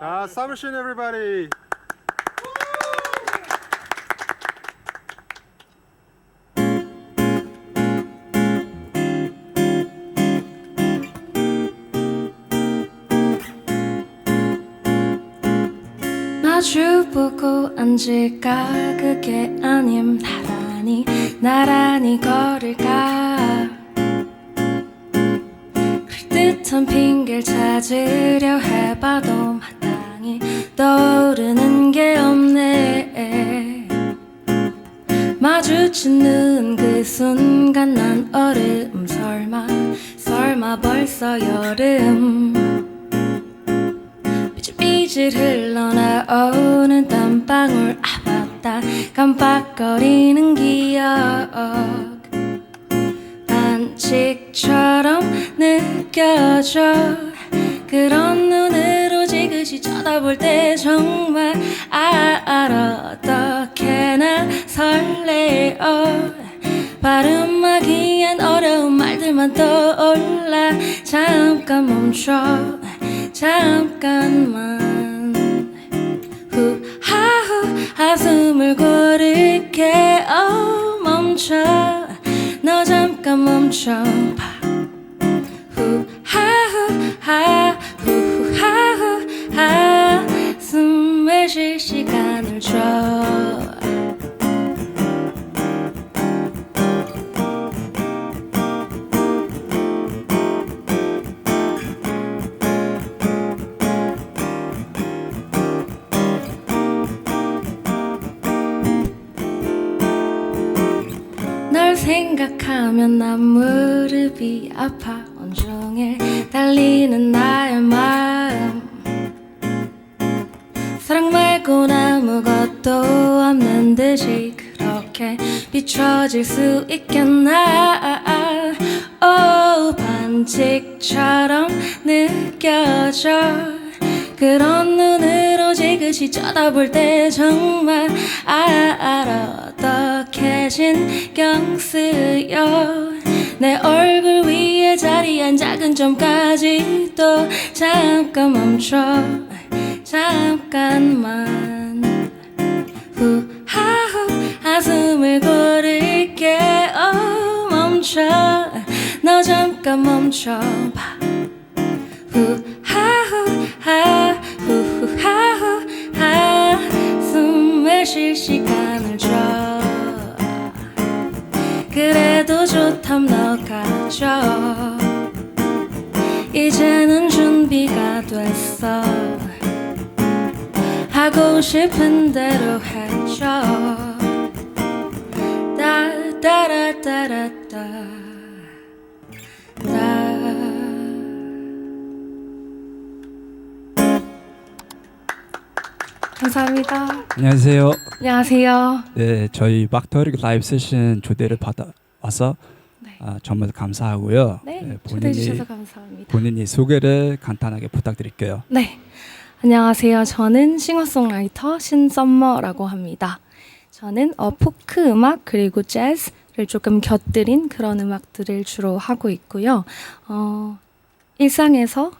자, Summerson everybody. 마주보고 앉을까 그게 아님 나란히 걸을까 그럴듯한 핑계를 찾으려 해봐도 마땅히 떠오르는 게 없네 마주친 눈 그 순간 난 얼음 설마 벌써 여름 삐질 흘러나오는 땀방울 맞다 깜빡거리는 기억 반칙처럼 느껴져 그런 눈으로 지그시 쳐다볼 때 정말 어떻게나 설레어 발음하기엔 어려운 말들만 떠올라 잠깐 멈춰 잠깐만 후하후 한숨을 고를게 멈춰 너 잠깐 멈춰봐 후하후 후하후 숨을 쉴 시간을 줘 널 생각하면 난 무릎이 아파 온종일 달리는 나의 마음 사랑 말곤 아무것도 없는 듯이 그렇게 비춰질 수 있겠나 반칙처럼 느껴져 그런 눈으로 지그시 쳐다볼 때 정말 어떻게 신경 쓰여 내 얼굴 위에 자리한 작은 점까지도 잠깐 멈춰 잠깐만 후하후 한숨을 고를게 멈춰 너 잠깐 멈춰봐 후하후 후하후 숨을 쉴 시간을 줘 그래도 좋담 너가 줘 이제는 준비가 됐어 하고 싶은 대로 해줘 따라따라따라 감사합니다. 안녕하세요. 안녕하세요. 네, 저희 막터릭 라이브 세션 초대를 받아와서 네. 정말 감사하고요. 네, 초대해 주셔서 감사합니다. 본인이 소개를 간단하게 부탁드릴게요. 네, 안녕하세요. 저는 싱어송라이터 신썸머라고 합니다. 저는 포크 음악 그리고 재즈를 조금 곁들인 그런 음악들을 주로 하고 있고요. 일상에서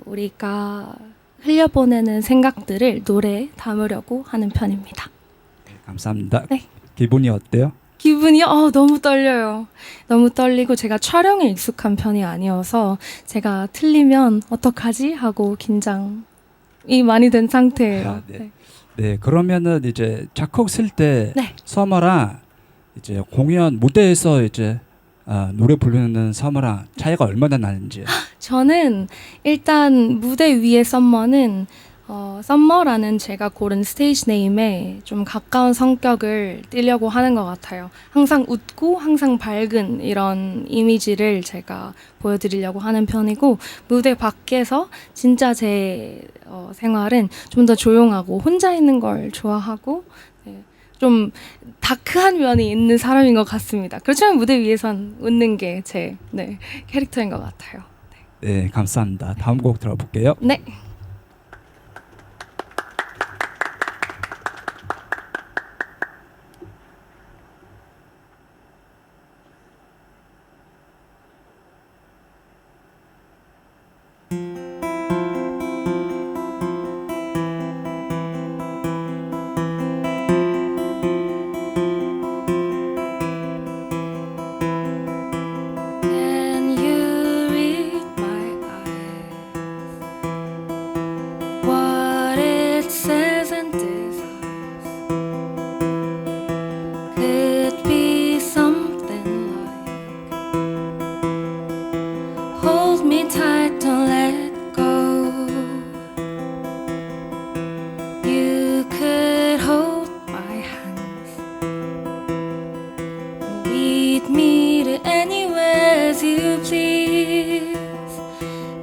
우리가 흘려보내는 생각들을 노래에 담으려고 하는 편입니다. 네, 감사합니다. 네. 기분이 어때요? 기분이요? 너무 떨려요. 너무 떨리고 제가 촬영에 익숙한 편이 아니어서 제가 틀리면 어떡하지? 하고 긴장이 많이 된 상태예요. 네. 네, 그러면은 이제 작곡 쓸 때 네. 서머랑 이제 공연 무대에서 이제 노래 부르는 서머랑 차이가 얼마나 나는지. 저는 일단 무대 위의 썸머는 썸머라는 제가 고른 스테이지 네임에 좀 가까운 성격을 띠려고 하는 것 같아요. 항상 웃고 항상 밝은 이런 이미지를 제가 보여드리려고 하는 편이고 무대 밖에서 진짜 제 생활은 좀 더 조용하고 혼자 있는 걸 좋아하고 좀 다크한 면이 있는 사람인 것 같습니다. 그렇지만 무대 위에선 웃는 게 제 캐릭터인 것 같아요. 네, 감사합니다. 다음 곡 들어볼게요. 네.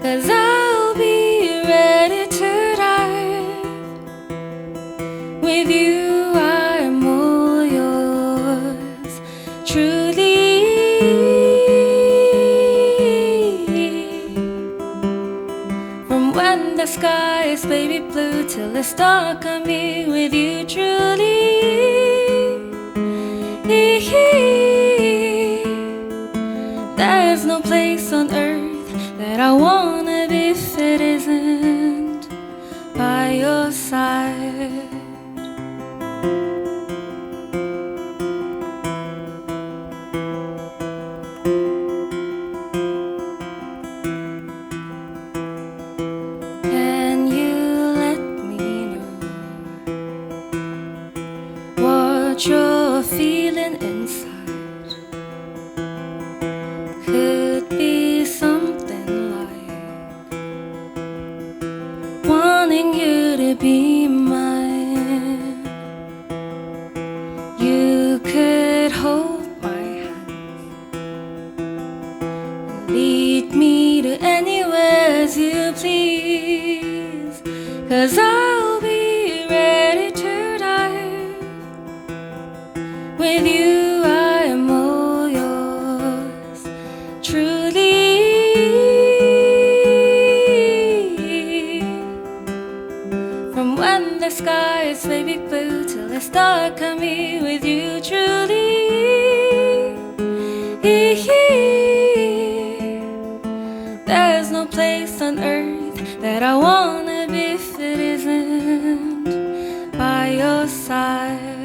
'cause I'll be ready to dive. With you I'm all yours, truly. From when the sky is baby blue till it's dark, I'll be with you truly. There's no place on earth that I wanna be if it isn't by your side. Can you let me know what you're feeling inside? Could be something like wanting you to be mine. You could hold my hand and lead me to anywhere you please, 'cause I'll be ready to dive. With you I am all yours, truly. From when the sky is baby blue till it's dark, I'll be with you truly. There's no place on earth that I wanna be if it isn't by your side.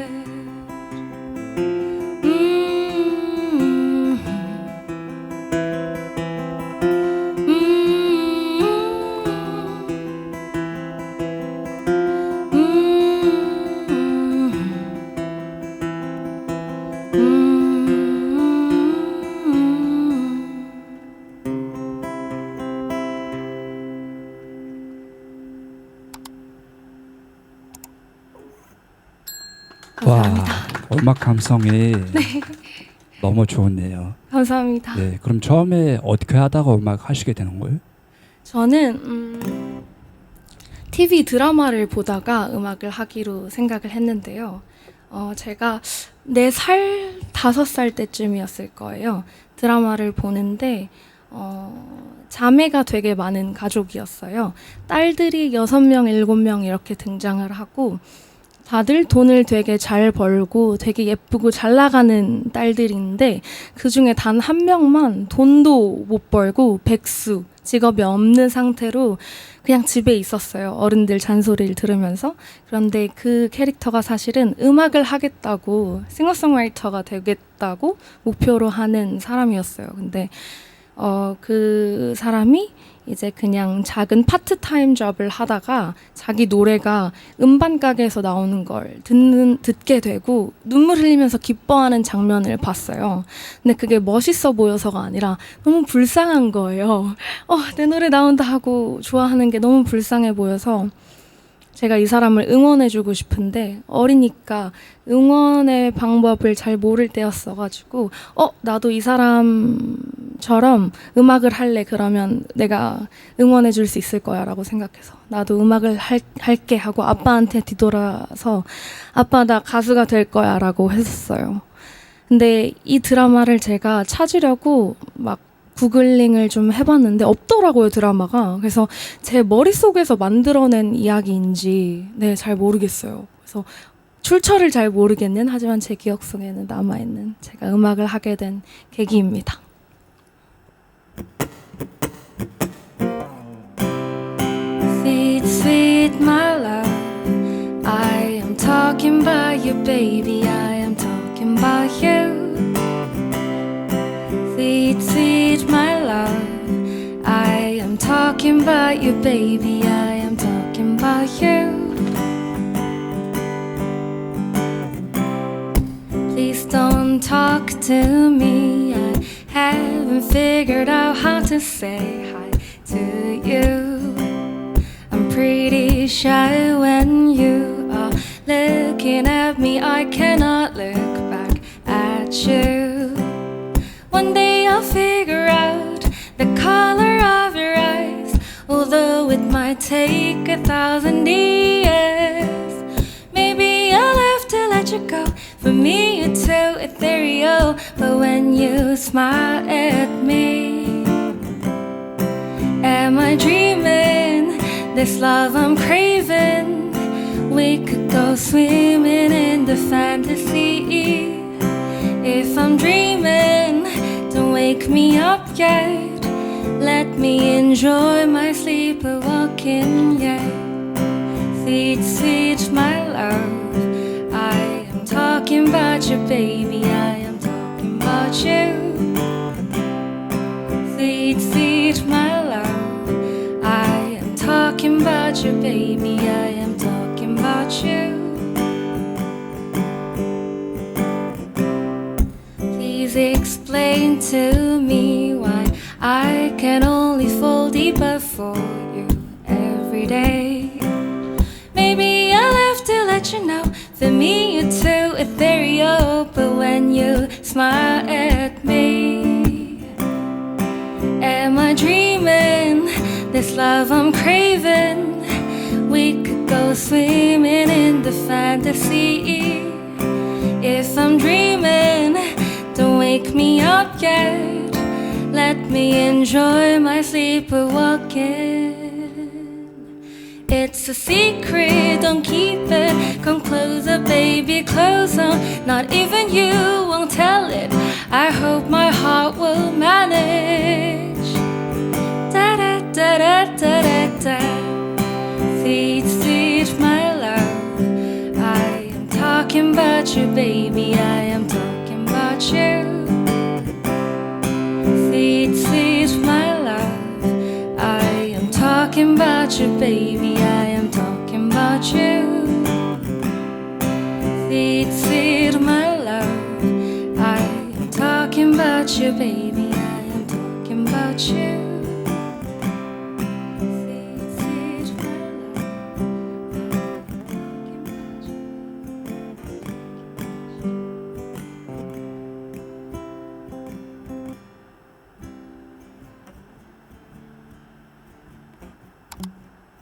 와, 감사합니다. 음악 감성이 너무 좋네요. 감사합니다. 네, 그럼 처음에 어떻게 하다가 음악 하시게 되는 거예요? 저는 TV 드라마를 보다가 음악을 하기로 생각을 했는데요. 제가 4살, 5살 때쯤이었을 거예요. 드라마를 보는데 자매가 되게 많은 가족이었어요. 딸들이 6명, 7명 이렇게 등장을 하고 다들 돈을 되게 잘 벌고 되게 예쁘고 잘 나가는 딸들인데 그중에 단 한 명만 돈도 못 벌고 백수, 직업이 없는 상태로 그냥 집에 있었어요. 어른들 잔소리를 들으면서. 그런데 그 캐릭터가 사실은 음악을 하겠다고, 싱어송라이터가 되겠다고 목표로 하는 사람이었어요. 근데 그 사람이 이제 그냥 작은 파트타임 잡을 하다가 자기 노래가 음반 가게에서 나오는 걸 듣게 되고 눈물 흘리면서 기뻐하는 장면을 봤어요. 근데 그게 멋있어 보여서가 아니라 너무 불쌍한 거예요. 내 노래 나온다 하고 좋아하는 게 너무 불쌍해 보여서 제가 이 사람을 응원해주고 싶은데 어리니까 응원의 방법을 잘 모를 때였어가지고 나도 이 사람처럼 음악을 할래. 그러면 내가 응원해줄 수 있을 거야 라고 생각해서 나도 음악을 할게 하고 아빠한테 뒤돌아서 아빠 나 가수가 될 거야 라고 했었어요. 근데 이 드라마를 제가 찾으려고 막 구글링을 좀 해봤는데 없더라고요, 드라마가. 그래서 제 머릿속에서 만들어낸 이야기인지 잘 모르겠어요. 그래서 출처를 잘 모르겠는, 하지만 제 기억 속에는 남아있는 제가 음악을 하게 된 계기입니다. Sweet, sweet my love, I am talking about you, baby, I am talking about you. Sweet, sweet my love, I am talking about you, baby, I am talking about you. Please don't talk to me, I haven't figured out how to say hi to you. I'm pretty shy when you are looking at me, I cannot look back at you. One day I'll figure out the color of your eyes, although it might take 1,000 years. Maybe I'll have to let you go. For me, you're too ethereal. But when you smile at me, am I dreaming? This love I'm craving. We could go swimming in the fantasy. If I'm dreaming, don't wake me up yet. Let me enjoy my sleepwalking yet. Sweet, sweet, my love, I am talking about you, baby, I am talking about you. Sweet, sweet, my love, I am talking about you, baby, I am talking about you. Please explain to me why I can only fall deeper for you every day. Maybe I'll have to let you know, for me you're too ethereal. But when you smile at me, am I dreaming? This love I'm craving. We could go swimming in the fantasy. If I'm dreaming, don't wake me up yet. Let me enjoy my sleepwalking. It's a secret, don't keep it. Come closer, baby, closer. Not even you won't tell it. I hope my heart will manage. Da da da da da da da. Sweet, sweet, my love, I am talking about you, baby, I am talking about you. Sweet, sweet, my love, I am talking about you, baby, I am talking about you. Sweet, sweet, my love, I am talking about you, baby, I am talking about you. Sweet, sweet, my love,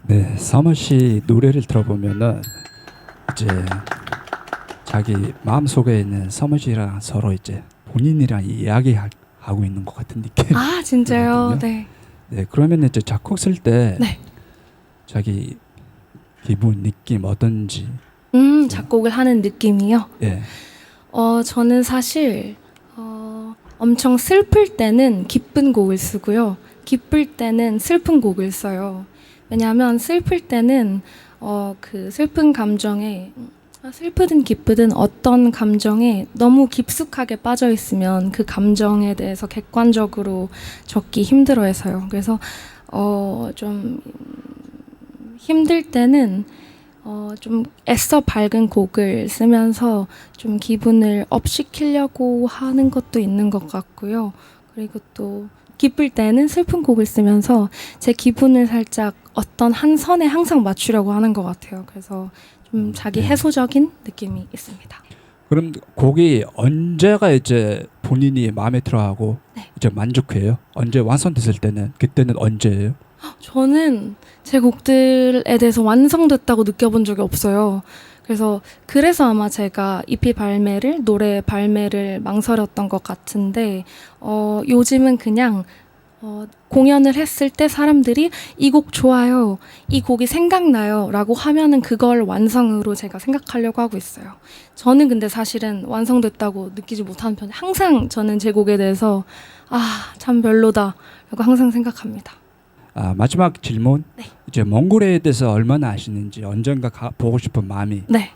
네, 서머 씨 노래를 들어보면은 이제 자기 마음 속에 있는 서머 씨랑 서로 이제 본인이랑 이야기하고 있는 것 같은 느낌. 아 진짜요? 그러거든요. 네. 네, 그러면 이제 작곡 쓸 때 네. 자기 기분, 느낌 어떤지. 작곡을 하는 느낌이요. 예, 저는 사실 엄청 슬플 때는 기쁜 곡을 쓰고요. 기쁠 때는 슬픈 곡을 써요. 왜냐하면 슬플 때는 그 슬픈 감정에 슬프든 기쁘든 어떤 감정에 너무 깊숙하게 빠져 있으면 그 감정에 대해서 객관적으로 적기 힘들어해서요. 그래서 좀 힘들 때는 좀 애써 밝은 곡을 쓰면서 좀 기분을 업 시키려고 하는 것도 있는 것 같고요. 그리고 또 기쁠 때는 슬픈 곡을 쓰면서 제 기분을 살짝 어떤 한 선에 항상 맞추려고 하는 것 같아요. 그래서 좀 자기 네. 해소적인 느낌이 있습니다. 그럼 곡이 언제가 이제 본인이 마음에 들어하고 네. 이제 만족해요? 언제 완성됐을 때는 그때는 언제예요? 저는 제 곡들에 대해서 완성됐다고 느껴본 적이 없어요. 그래서 아마 제가 EP 발매를, 노래 발매를 망설였던 것 같은데, 요즘은 그냥 공연을 했을 때 사람들이 이 곡 좋아요, 이 곡이 생각나요 라고 하면은 그걸 완성으로 제가 생각하려고 하고 있어요. 저는 근데 사실은 완성됐다고 느끼지 못하는 편이에요. 항상 저는 제 곡에 대해서 참 별로다 라고 항상 생각합니다. 마지막 질문. 네. 이제 몽골에 대해서 얼마나 아시는지, 언젠가 보고 싶은 마음이. 네.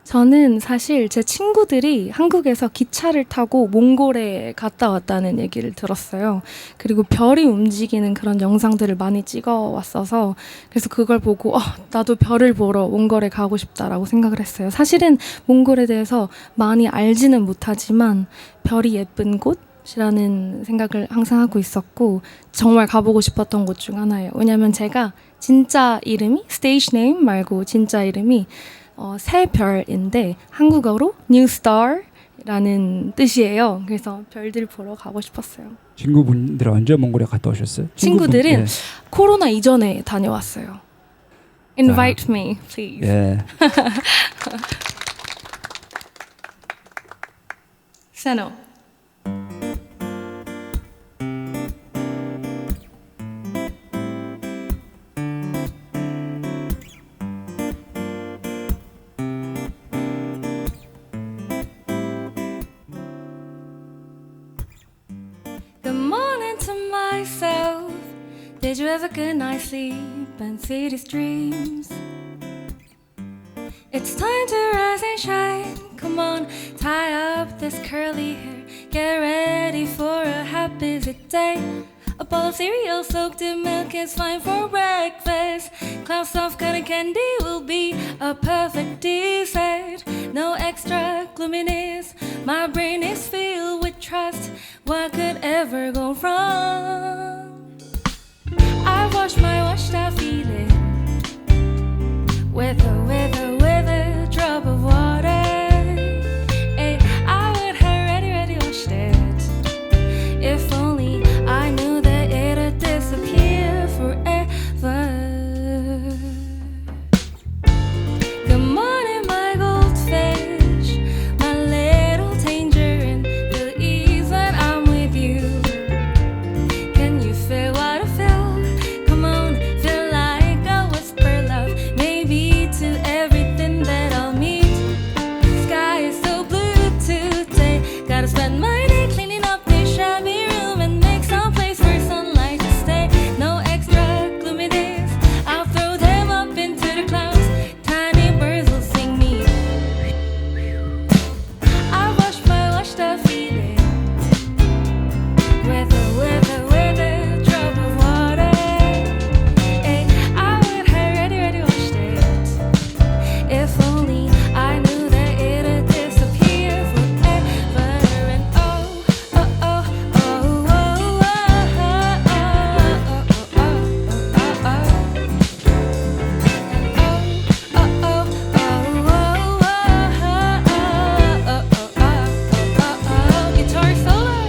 저는 사실 제 친구들이 한국에서 기차를 타고 몽골에 갔다 왔다는 얘기를 들었어요. 그리고 별이 움직이는 그런 영상들을 많이 찍어 왔어서 그래서 그걸 보고 나도 별을 보러 몽골에 가고 싶다라고 생각을 했어요. 사실은 몽골에 대해서 많이 알지는 못하지만 별이 예쁜 곳이라는 생각을 항상 하고 있었고 정말 가보고 싶었던 곳 중 하나예요. 왜냐하면 제가 진짜 이름이 스테이지 네임 말고 진짜 이름이 새 별인데 한국어로 New Star 라는 뜻이에요. 그래서 별들 보러 가고 싶었어요. 친구분들 언제 몽골에 갔다 오셨어요? 친구들은 예. 코로나 이전에 다녀왔어요. Invite me, please. 예. 세노. Good morning to myself. Did you have a good night's sleep and see these dreams? It's time to rise and shine. Come on, tie up this curly hair. Get ready for a half busy day. A bowl of cereal soaked in milk is fine for breakfast. Clouds of cotton candy will be a perfect dessert. No extra gloominess. My brain is filled with trust. What could ever go wrong? I wash my washed out feeling with a drop of water. Hey, I would have ready washed it if only I knew that it'd disappear forever. Good morning, my goldfish, my little tangerine. Feel ease when I'm with you. Can you feel what I feel? Come on, feel like a whisper love, maybe to everything that I'll meet. Sky is so blue today. Gotta spend my day cleaning up this shabby room and make some place for sunlight to stay. No extra gloomy days. I'll throw them up into the clouds. Tiny birds will sing me. I wash my washed up feeling with a drop of water. Hey, I would have ready washed it if only I knew that it'd disappear forever. And oh, oh, oh, oh, oh, oh, oh, oh, oh, guitar solo.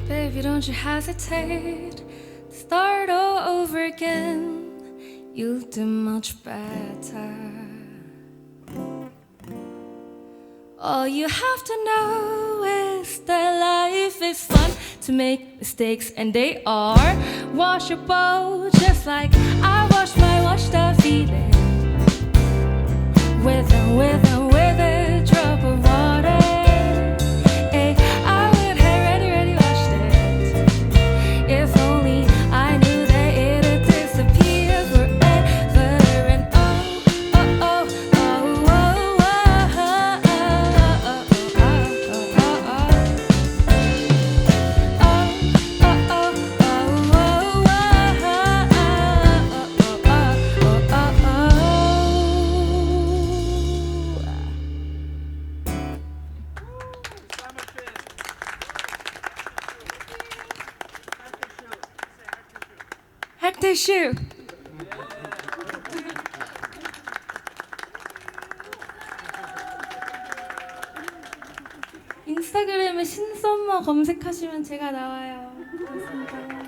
Baby, don't you hesitate. Start all over again. You'll do much better. All you have to know is that life is fun to make mistakes, and they are. Wash your boat just like I wash my washed up feeling with a drop of water. Hey, I would have ready washed it if only I knew that it'd disappear forever. And oh, oh, oh, oh, oh, oh, 핵티슈. 인스타그램에 신썸머 검색하시면 제가 나와요. 고맙습니다.